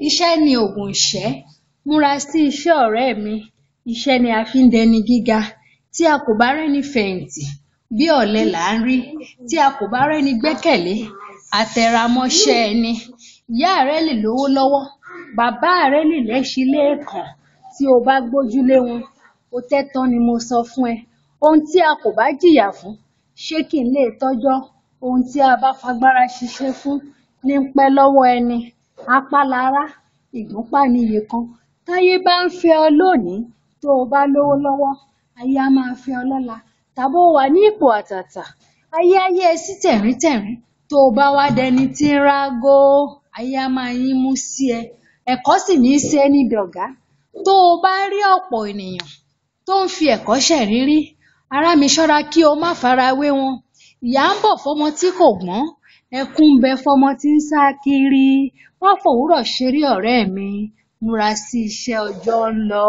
Iṣẹ́ ni òògùn ìṣẹ́. Múra sí iṣẹ́ ọ̀rẹ́ mi. Iṣẹ́ ni a fi ń dẹni gíga. Tí a kò bá rẹ́ni fẹ̀yìntì, bí ọ̀lẹ là ń rí. Tí a kò bá rẹ́ni gbẹ́kẹ̀lé, a tẹra mọ́ṣẹ́ ẹni. Ìyá rẹ lè lówó lọ́wọ́, bàbá rẹ lè lẹ́ṣin léèkàn. Tí o bá gbójúlé wọn, ó tẹ́ tán ni mo sọ fún ẹ. Ohun tí a kò bá jìyà fún, ṣé kí n lè tọ́jọ́? Ohun tí a bá fagbára ṣiṣẹ́ fún ní ń pẹ́ lọ́wọ́ ẹni. Apálára, ìgúnpá ni iye kan. Táyé bá ń fẹ́ ọ lónìí, tó o bá lówó lọ́wọ́, ayé á máa fẹ́ ọ lọ́la. Tàbí o wà ní ipò àtàtà, ayé á yẹ́ ẹ sí tẹ̀ríntẹ̀rín. Tó o bá wá dẹni tí ń rágó, ayé á máa yínmú sí ẹ. Ẹ̀kọ́ sì ní í ṣe ẹni dọ̀gá. Tó o bá rí ọ̀pọ̀ ènìyàn tó ń fi ẹ̀kọ́ ṣẹ̀rírí, ará mi ṣọ́ra kí o má fara wé wọn. Ìyà ń bọ̀ fọ́mọ tí kò gbọ́n, ẹkún ń bẹ fọ́mọ tí ń sá kiri. Má fòwúrọ̀ ṣeré ọ̀rẹ́ mi, múra sí iṣẹ́, ọjọ́ ń lọ.